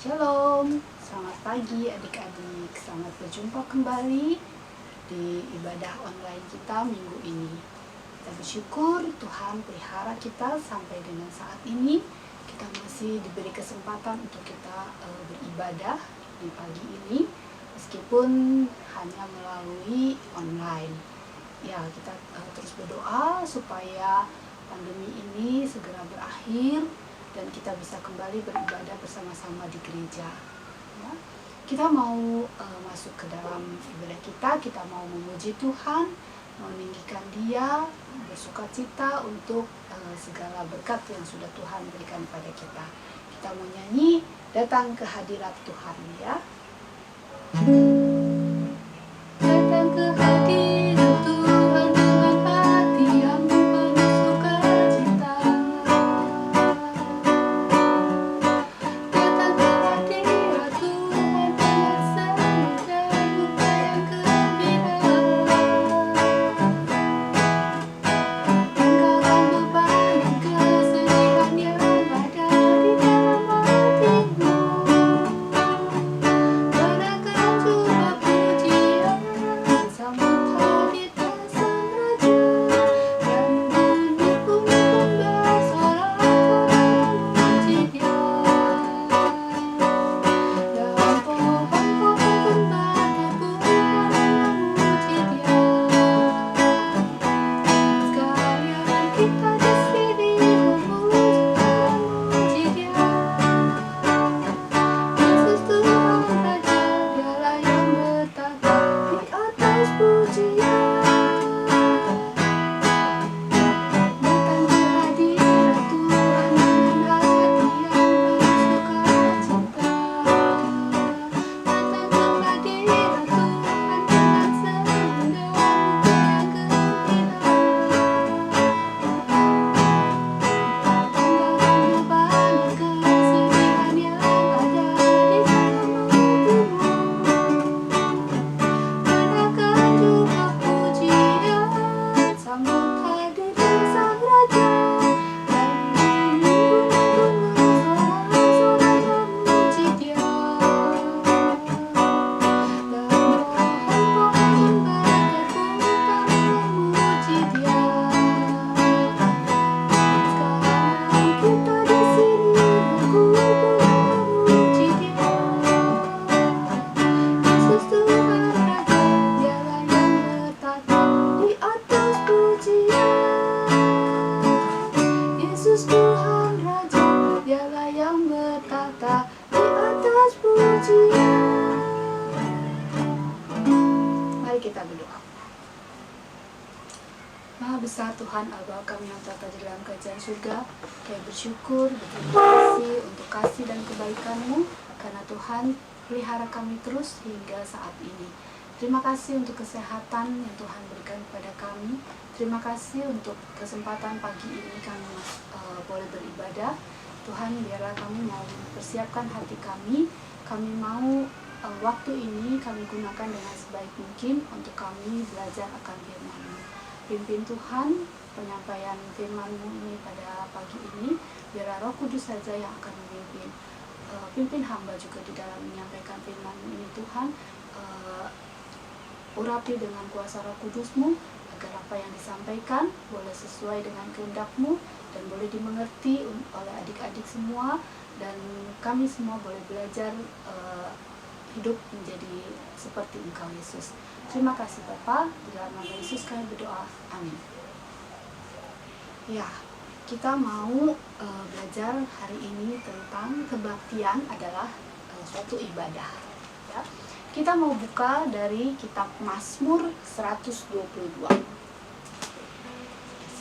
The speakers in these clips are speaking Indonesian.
Shalom, selamat pagi adik-adik. Selamat berjumpa kembali di ibadah online kita minggu ini. Kita bersyukur Tuhan pelihara kita sampai dengan saat ini. Kita masih diberi kesempatan untuk kita beribadah di pagi ini, meskipun hanya melalui online. Ya, kita terus berdoa supaya pandemi ini segera berakhir dan kita bisa kembali beribadah bersama-sama di gereja. Ya. Kita mau masuk ke dalam ibadah kita mau memuji Tuhan, meninggikan Dia, bersuka cita untuk segala berkat yang sudah Tuhan berikan pada kita. Kita mau nyanyi, datang ke hadirat Tuhan ya. Datang ke hadirat Tuhan dengan hati yang penuh sukacita. Datang ke hadirat Tuhan dengan senang dan buka yang gembira. Tinggalkan beban dan kesedihan yang ada di dalam hatimu. Berikan juga pujian, sambut hadirnya Sang Raja, dan bunyi pun bersorak memuji Dia. Dan pohon-pohon pun berdeburan memuji Dia. Sekalian kita di sini memuji Dia. Yesus Tuhan Raja, Dialah yang bertata di atas pujian. Datang ke hadirat Tuhan dengan hati yang bersukacita. Datang ke hadirat Tuhan dengan senang dan buka yang gembira. Tinggalkan beban dan kesedihan yang ada di dalam hatimu. Berikan juga pujian, sambut hadirnya Sang Raja, dan bunyi bersorak-sorai memuji Dia. Dan pohon-pohon berdeburan memuji Dia. Sekarang kita di sini berkumpul memuji Dia. Yesus Tuhan Raja, Dialah yang bertata di atas pujian. Yesus Tuhan Raja, Dialah yang bertata di atas pujian. Mari kita berdoa. Maha besar Tuhan Allah kami yang terletak di dalam kerajaan surga, kami bersyukur, berterima kasih untuk kasih dan kebaikan-Mu, karena Tuhan pelihara kami terus hingga saat ini. Terima kasih untuk kesehatan yang Tuhan berikan kepada kami. Terima kasih untuk kesempatan pagi ini kami boleh beribadah. Tuhan, biarlah kami mau mempersiapkan hati kami. Kami mau waktu ini kami gunakan dengan sebaik mungkin untuk kami belajar akan firman-Mu. Pimpin Tuhan penyampaian firman-Mu ini pada pagi ini. Biarlah Roh Kudus saja yang akan memimpin. Pimpin hamba juga di dalam menyampaikan firman-Mu ini Tuhan. Urapi dengan kuasa Roh Kudus-Mu agar apa yang disampaikan boleh sesuai dengan kehendak-Mu dan boleh dimengerti oleh adik-adik semua, dan kami semua boleh belajar hidup menjadi seperti Engkau Yesus. Terima kasih Bapa, di dalam nama Yesus kami berdoa, amin. Ya, kita mau belajar hari ini tentang kebaktian adalah suatu ibadah ya. Kita mau buka dari kitab Mazmur 122.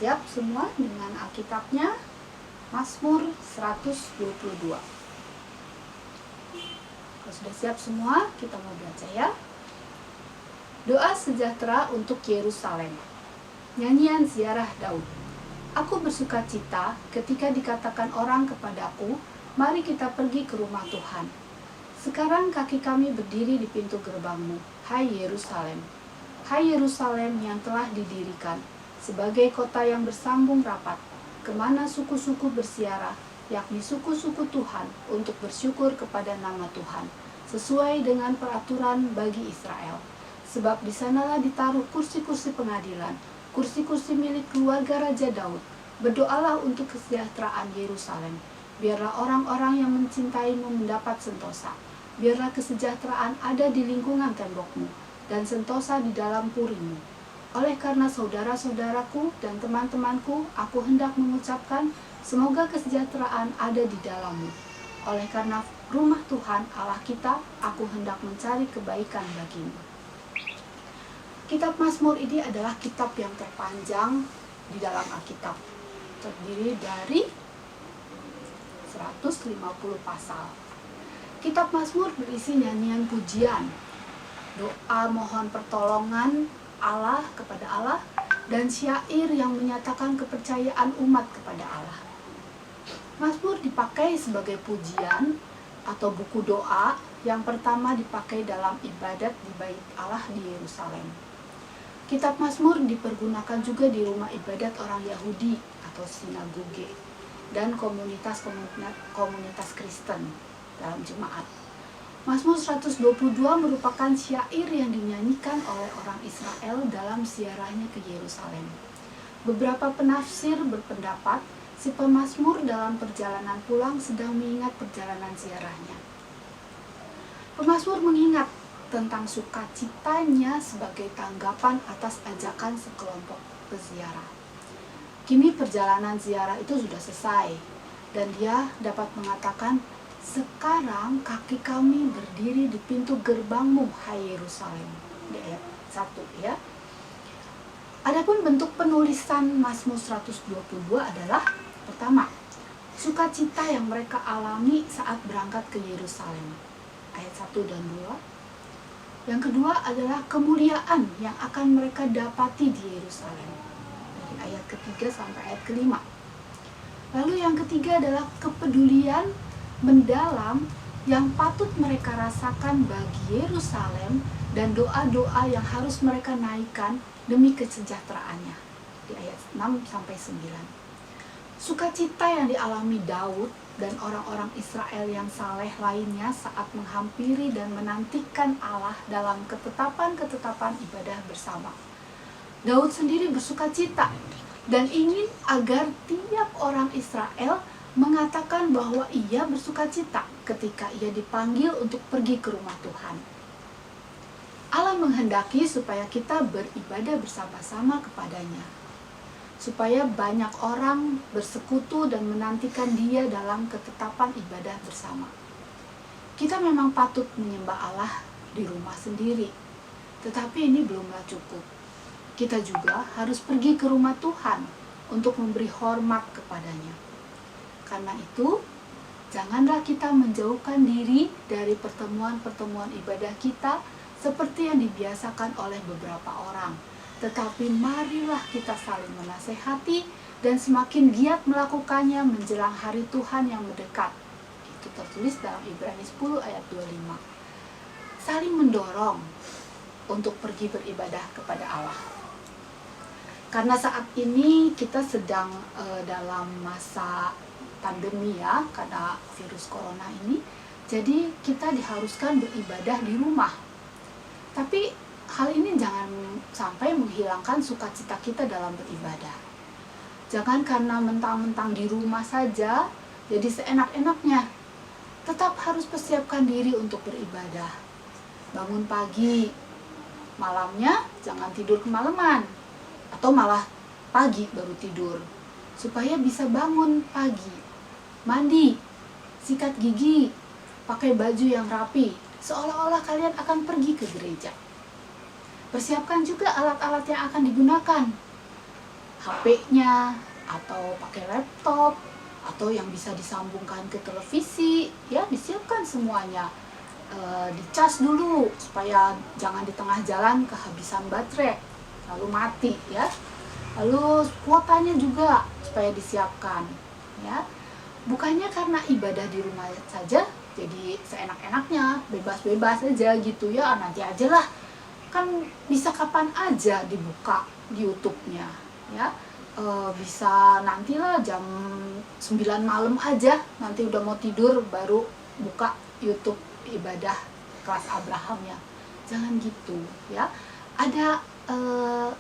Siap semua dengan Alkitabnya? Mazmur 122. Kalau sudah siap semua, kita mau baca ya. Doa sejahtera untuk Yerusalem. Nyanyian ziarah Daud. Aku bersuka cita ketika dikatakan orang kepadaku, mari kita pergi ke rumah Tuhan. Sekarang kaki kami berdiri di pintu gerbang-Mu, hai Yerusalem. Hai Yerusalem yang telah didirikan, sebagai kota yang bersambung rapat, kemana suku-suku bersiarah, yakni suku-suku Tuhan, untuk bersyukur kepada nama Tuhan, sesuai dengan peraturan bagi Israel. Sebab di sanalah ditaruh kursi-kursi pengadilan, kursi-kursi milik keluarga Raja Daud. Berdoalah untuk kesejahteraan Yerusalem. Biarlah orang-orang yang mencintaimu mendapat sentosa. Biarlah kesejahteraan ada di lingkungan tembokmu, dan sentosa di dalam purimu. Oleh karena saudara-saudaraku dan teman-temanku, aku hendak mengucapkan, semoga kesejahteraan ada di dalammu. Oleh karena rumah Tuhan Allah kita, aku hendak mencari kebaikan bagimu. Kitab Mazmur ini adalah kitab yang terpanjang di dalam Alkitab. Terdiri dari 150 pasal. Kitab Mazmur berisi nyanyian pujian, doa mohon pertolongan Allah kepada Allah, dan syair yang menyatakan kepercayaan umat kepada Allah. Mazmur dipakai sebagai pujian atau buku doa yang pertama dipakai dalam ibadat di Bait Allah di Yerusalem. Kitab Mazmur dipergunakan juga di rumah ibadat orang Yahudi atau sinagoge dan komunitas Kristen dalam jemaat. Mazmur 122 merupakan syair yang dinyanyikan oleh orang Israel dalam ziarahnya ke Yerusalem. Beberapa penafsir berpendapat si pemazmur dalam perjalanan pulang sedang mengingat perjalanan ziarahnya. Pemazmur mengingat tentang sukacitanya sebagai tanggapan atas ajakan sekelompok peziarah. Kini perjalanan ziarah itu sudah selesai, dan dia dapat mengatakan, sekarang kaki kami berdiri di pintu gerbangmu, hai Yerusalem. Di ayat 1 ya. Adapun bentuk penulisan Mazmur 122 adalah, pertama, sukacita yang mereka alami saat berangkat ke Yerusalem, ayat 1 dan 2. Yang kedua adalah kemuliaan yang akan mereka dapati di Yerusalem, dari ayat ketiga sampai ayat kelima. Lalu yang ketiga adalah kepedulian mendalam yang patut mereka rasakan bagi Yerusalem dan doa-doa yang harus mereka naikkan demi kesejahteraannya, di ayat 6 sampai 9. Sukacita yang dialami Daud dan orang-orang Israel yang saleh lainnya saat menghampiri dan menantikan Allah dalam ketetapan-ketetapan ibadah bersama. Daud sendiri bersukacita dan ingin agar tiap orang Israel mengatakan bahwa ia bersukacita ketika ia dipanggil untuk pergi ke rumah Tuhan. Allah menghendaki supaya kita beribadah bersama-sama kepadanya, supaya banyak orang bersekutu dan menantikan dia dalam ketetapan ibadah bersama. Kita memang patut menyembah Allah di rumah sendiri, tetapi ini belumlah cukup. Kita juga harus pergi ke rumah Tuhan untuk memberi hormat kepadanya. Karena itu, janganlah kita menjauhkan diri dari pertemuan-pertemuan ibadah kita seperti yang dibiasakan oleh beberapa orang. Tetapi marilah kita saling menasehati dan semakin giat melakukannya menjelang hari Tuhan yang mendekat. Itu tertulis dalam Ibrani 10 ayat 25. Saling mendorong untuk pergi beribadah kepada Allah. Karena saat ini kita sedang dalam masa pandemi ya, karena virus corona ini, jadi kita diharuskan beribadah di rumah. Tapi hal ini jangan sampai menghilangkan sukacita kita dalam beribadah. Jangan karena mentang-mentang di rumah saja, jadi seenak-enaknya. Tetap harus persiapkan diri untuk beribadah. Bangun pagi, malamnya jangan tidur kemalaman, atau malah pagi baru tidur, supaya bisa bangun pagi. Mandi, sikat gigi, pakai baju yang rapi, seolah-olah kalian akan pergi ke gereja. Persiapkan juga alat-alat yang akan digunakan, HP-nya, atau pakai laptop, atau yang bisa disambungkan ke televisi, ya disiapkan semuanya. Dicas dulu, supaya jangan di tengah jalan kehabisan baterai, lalu mati ya. Lalu kuotanya juga supaya disiapkan, ya. Bukannya karena ibadah di rumah saja jadi seenak-enaknya, bebas-bebas aja gitu ya, nanti aja lah, kan bisa kapan aja dibuka di YouTube-nya ya. Bisa nantilah jam 9 malam aja, nanti udah mau tidur baru buka YouTube ibadah kelas Abrahamnya. Jangan gitu ya. Ada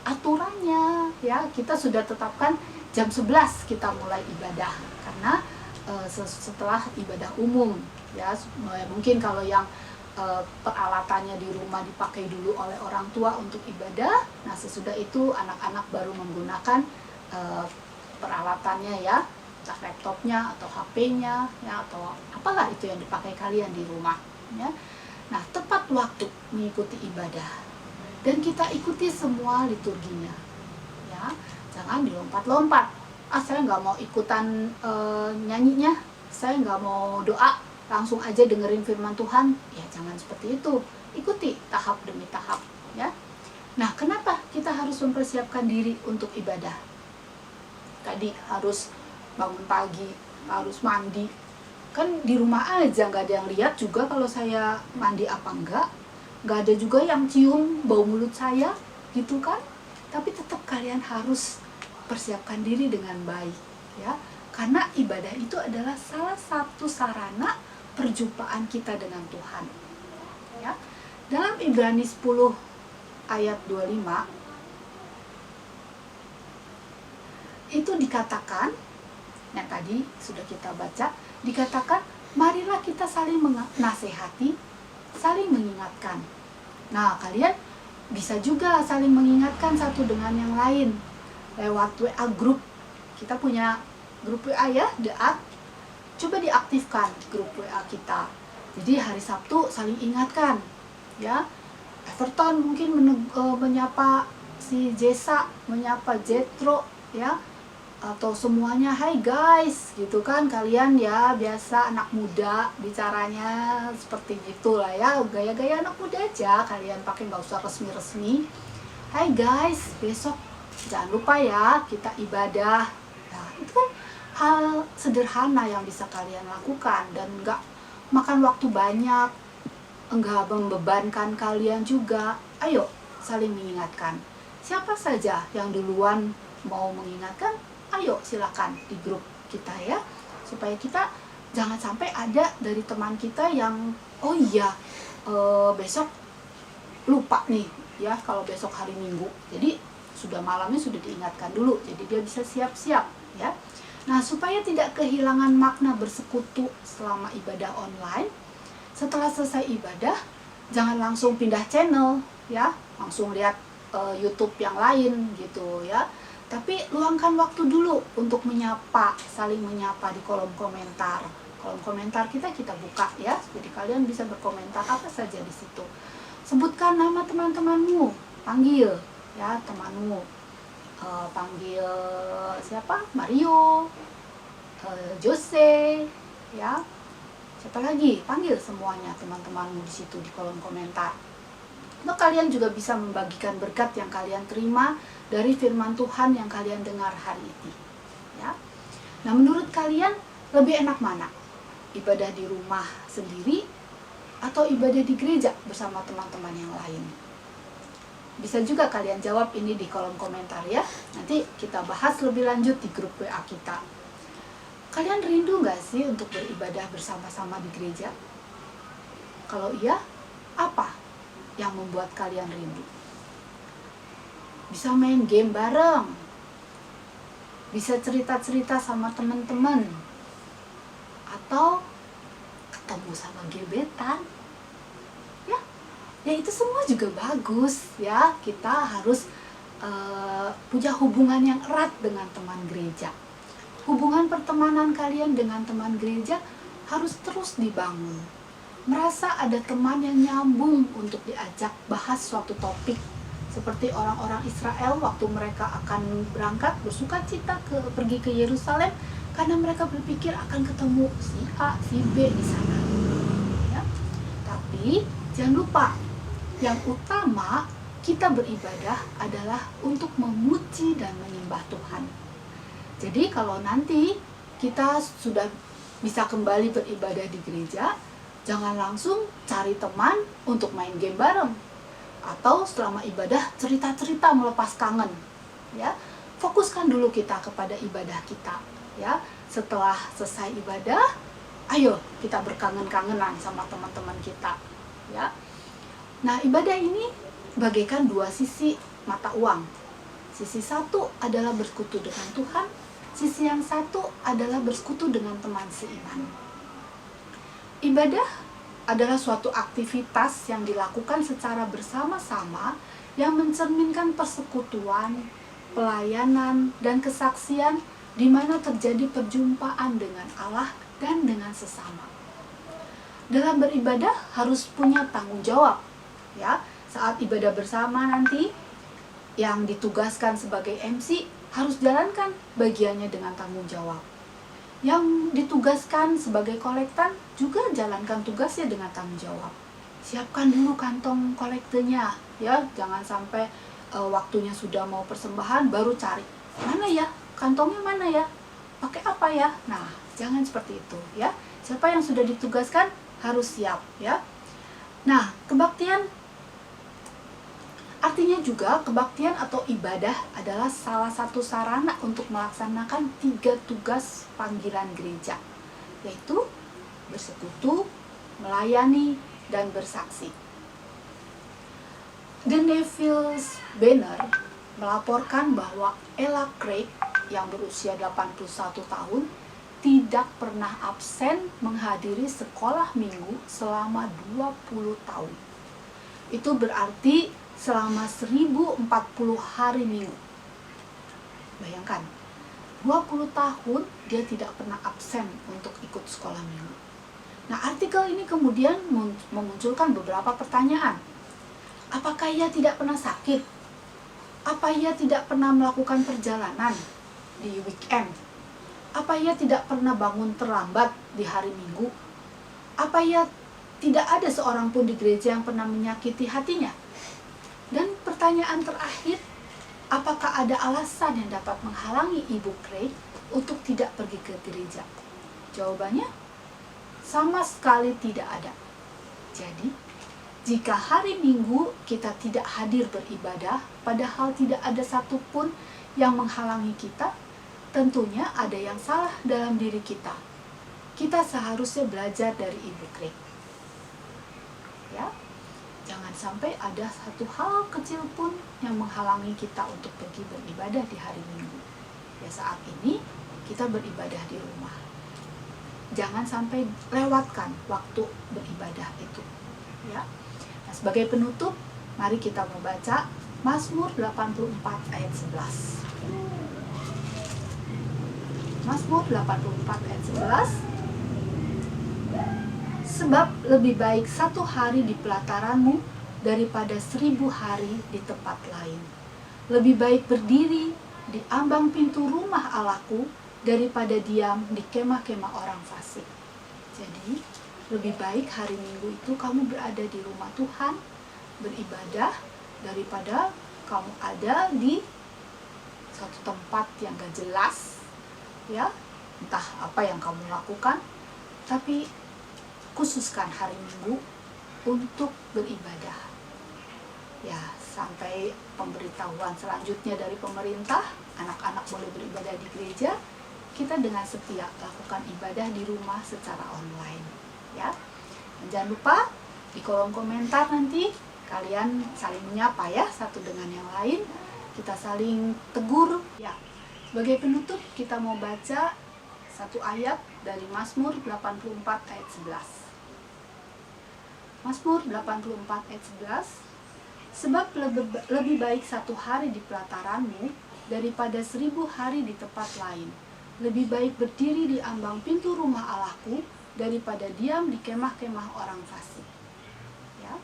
aturannya ya. Kita sudah tetapkan jam 11 kita mulai ibadah, karena setelah ibadah umum ya. Mungkin kalau yang peralatannya di rumah dipakai dulu oleh orang tua untuk ibadah, nah sesudah itu anak-anak baru menggunakan peralatannya ya, entah laptopnya atau HP-nya ya, atau apalah itu yang dipakai kalian di rumah ya. Nah, tepat waktu mengikuti ibadah dan kita ikuti semua liturginya ya. Jangan dilompat-lompat. Saya nggak mau ikutan nyanyinya, saya nggak mau doa, langsung aja dengerin firman Tuhan. Ya jangan seperti itu. Ikuti tahap demi tahap ya. Nah, kenapa kita harus mempersiapkan diri untuk ibadah? Tadi harus bangun pagi, harus mandi. Kan di rumah aja nggak ada yang lihat juga kalau saya mandi apa enggak. Nggak ada juga yang cium bau mulut saya gitu kan. Tapi tetap kalian harus persiapkan diri dengan baik ya. Karena ibadah itu adalah salah satu sarana perjumpaan kita dengan Tuhan ya. Dalam Ibrani 10 ayat 25 itu dikatakan, yang tadi sudah kita baca, dikatakan marilah kita saling menasehati, saling mengingatkan. Nah, kalian bisa juga saling mengingatkan satu dengan yang lain lewat WA group. Kita punya grup WA ya, The Act. Coba diaktifkan grup WA kita. Jadi hari Sabtu saling ingatkan ya. Everton mungkin menyapa si Jesa, menyapa Jetro ya, atau semuanya hai guys gitu kan. Kalian ya biasa anak muda bicaranya seperti gitulah ya, gaya-gaya anak muda aja kalian pakai, nggak usah resmi-resmi. Hai guys, besok jangan lupa ya kita ibadah. Nah, itu kan hal sederhana yang bisa kalian lakukan dan nggak makan waktu banyak, enggak membebankan kalian juga. Ayo saling mengingatkan. Siapa saja yang duluan mau mengingatkan, ayo silakan di grup kita ya, supaya kita jangan sampai ada dari teman kita yang oh iya besok lupa nih ya, kalau besok hari Minggu. Jadi sudah malamnya sudah diingatkan dulu, jadi dia bisa siap-siap ya. Nah, supaya tidak kehilangan makna bersekutu selama ibadah online, setelah selesai ibadah jangan langsung pindah channel ya, langsung lihat YouTube yang lain gitu ya. Tapi luangkan waktu dulu untuk menyapa, saling menyapa di kolom komentar. Kolom komentar kita buka ya, jadi kalian bisa berkomentar apa saja di situ. Sebutkan nama teman-temanmu, panggil ya temanmu, panggil siapa? Mario, Jose ya. Siapa lagi? Panggil semuanya teman-temanmu di situ di kolom komentar. Nah, kalian juga bisa membagikan berkat yang kalian terima dari firman Tuhan yang kalian dengar hari ini. Ya. Nah, menurut kalian lebih enak mana? Ibadah di rumah sendiri atau ibadah di gereja bersama teman-teman yang lain? Bisa juga kalian jawab ini di kolom komentar ya. Nanti kita bahas lebih lanjut di grup WA kita. Kalian rindu nggak sih untuk beribadah bersama-sama di gereja? Kalau iya, apa yang membuat kalian rindu? Bisa main game bareng, bisa cerita-cerita sama teman-teman, atau ketemu sama gebetan. Ya itu semua juga bagus ya. Kita harus punya hubungan yang erat dengan teman gereja. Hubungan pertemanan kalian dengan teman gereja harus terus dibangun. Merasa ada teman yang nyambung untuk diajak bahas suatu topik. Seperti orang-orang Israel waktu mereka akan berangkat bersuka cita pergi ke Yerusalem, karena mereka berpikir akan ketemu si A, si B di sana. Ya. Tapi jangan lupa, yang utama kita beribadah adalah untuk memuji dan menyembah Tuhan. Jadi kalau nanti kita sudah bisa kembali beribadah di gereja, jangan langsung cari teman untuk main game bareng. Atau selama ibadah cerita-cerita melepas kangen. Ya, fokuskan dulu kita kepada ibadah kita. Ya, setelah selesai ibadah, ayo kita berkangen-kangenan sama teman-teman kita, ya. Nah, ibadah ini bagaikan dua sisi mata uang. Sisi satu adalah bersekutu dengan Tuhan, sisi yang satu adalah bersekutu dengan teman seiman. Ibadah adalah suatu aktivitas yang dilakukan secara bersama-sama yang mencerminkan persekutuan, pelayanan, dan kesaksian di mana terjadi perjumpaan dengan Allah dan dengan sesama. Dalam beribadah harus punya tanggung jawab, ya. Saat ibadah bersama nanti, yang ditugaskan sebagai MC harus jalankan bagiannya dengan tanggung jawab. Yang ditugaskan sebagai kolektan juga jalankan tugasnya dengan tanggung jawab. Siapkan dulu kantong kolektenya, ya. Jangan sampai waktunya sudah mau persembahan baru cari. Mana ya? Kantongnya mana ya? Pakai apa ya? Nah, jangan seperti itu, ya. Siapa yang sudah ditugaskan harus siap, ya. Nah, kebaktian artinya juga kebaktian atau ibadah adalah salah satu sarana untuk melaksanakan 3 tugas panggilan gereja, yaitu bersekutu, melayani, dan bersaksi. The Neville's Banner melaporkan bahwa Ella Craig yang berusia 81 tahun tidak pernah absen menghadiri sekolah minggu selama 20 tahun. Itu berarti selama 1040 hari minggu. Bayangkan, 20 tahun dia tidak pernah absen untuk ikut sekolah minggu. Nah, artikel ini kemudian memunculkan beberapa pertanyaan. Apakah ia tidak pernah sakit? Apa ia tidak pernah melakukan perjalanan di weekend? Apa ia tidak pernah bangun terlambat di hari Minggu? Apa ia tidak ada seorang pun di gereja yang pernah menyakiti hatinya? Dan pertanyaan terakhir, apakah ada alasan yang dapat menghalangi Ibu Craig untuk tidak pergi ke gereja? Jawabannya, sama sekali tidak ada. Jadi, jika hari Minggu kita tidak hadir beribadah, padahal tidak ada satupun yang menghalangi kita, tentunya ada yang salah dalam diri kita. Kita seharusnya belajar dari Ibu Craig. Ya, jangan sampai ada satu hal kecil pun yang menghalangi kita untuk pergi beribadah di hari Minggu. Ya, saat ini kita beribadah di rumah. Jangan sampai lewatkan waktu beribadah itu. Ya. Nah, sebagai penutup, mari kita membaca Mazmur 84 ayat 11. Mazmur 84 ayat 11. Sebab lebih baik 1 hari di pelataranmu daripada 1000 hari di tempat lain. Lebih baik berdiri di ambang pintu rumah Allahku daripada diam di kemah-kemah orang fasik. Jadi, lebih baik hari Minggu itu kamu berada di rumah Tuhan, beribadah, daripada kamu ada di suatu tempat yang gak jelas, ya, entah apa yang kamu lakukan, tapi khususkan hari Minggu untuk beribadah. Ya, sampai pemberitahuan selanjutnya dari pemerintah, anak-anak boleh beribadah di gereja, kita dengan setia lakukan ibadah di rumah secara online. Ya, dan jangan lupa di kolom komentar nanti kalian saling menyapa ya satu dengan yang lain, kita saling tegur. Ya, sebagai penutup kita mau baca satu ayat dari Mazmur 84 ayat 11. Mazmur 84 ayat 11. Sebab lebih baik 1 hari di pelataranmu daripada 1000 hari di tempat lain. Lebih baik berdiri di ambang pintu rumah Allahku daripada diam di kemah-kemah orang fasik. Ya.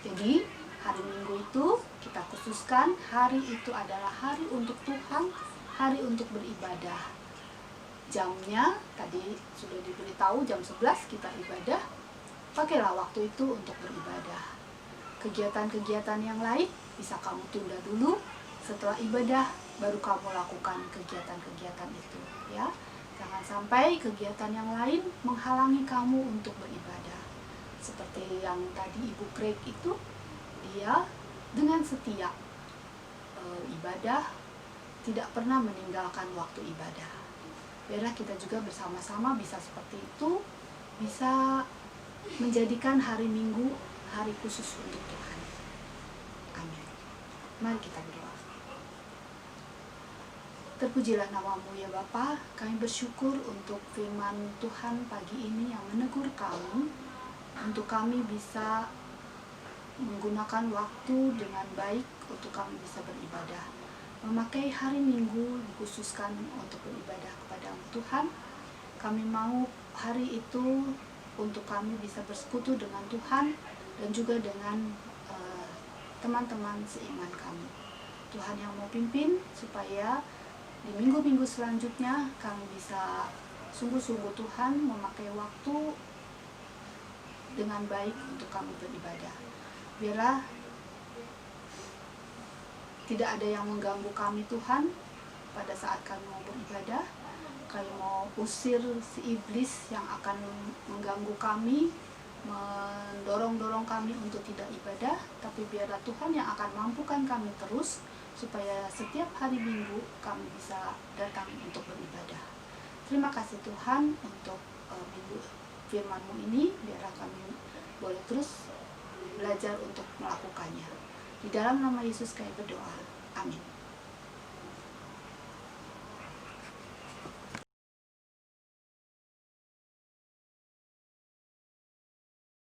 Jadi hari Minggu itu kita khususkan hari itu adalah hari untuk Tuhan, hari untuk beribadah. Jamnya tadi sudah diberitahu jam 11 kita ibadah. Pakailah waktu itu untuk beribadah. Kegiatan-kegiatan yang lain bisa kamu tunda dulu, setelah ibadah baru kamu lakukan kegiatan-kegiatan itu, ya. Jangan sampai kegiatan yang lain menghalangi kamu untuk beribadah. Seperti yang tadi Ibu Craig itu, dia dengan setia ibadah, tidak pernah meninggalkan waktu ibadah. Biarlah kita juga bersama-sama bisa seperti itu, bisa menjadikan hari Minggu hari khusus untuk Tuhan. Amin. Mari kita berdoa. Terpujilah nama-Mu ya Bapa, kami bersyukur untuk firman Tuhan pagi ini yang menegur kami, untuk kami bisa menggunakan waktu dengan baik untuk kami bisa beribadah. Memakai hari Minggu dikhususkan untuk beribadah kepada Tuhan. Kami mau hari itu untuk kami bisa bersekutu dengan Tuhan dan juga dengan teman-teman seiman kami. Tuhan yang mau pimpin supaya di minggu-minggu selanjutnya kami bisa sungguh-sungguh Tuhan memakai waktu dengan baik untuk kami beribadah. Biarlah tidak ada yang mengganggu kami Tuhan pada saat kami mau beribadah. Kami mau usir si iblis yang akan mengganggu kami, mendorong-dorong kami untuk tidak ibadah. Tapi biarlah Tuhan yang akan mampukan kami terus, supaya setiap hari Minggu kami bisa datang untuk beribadah. Terima kasih Tuhan untuk minggu firman-Mu ini. Biarlah kami boleh terus belajar untuk melakukannya. Di dalam nama Yesus kami berdoa. Amin.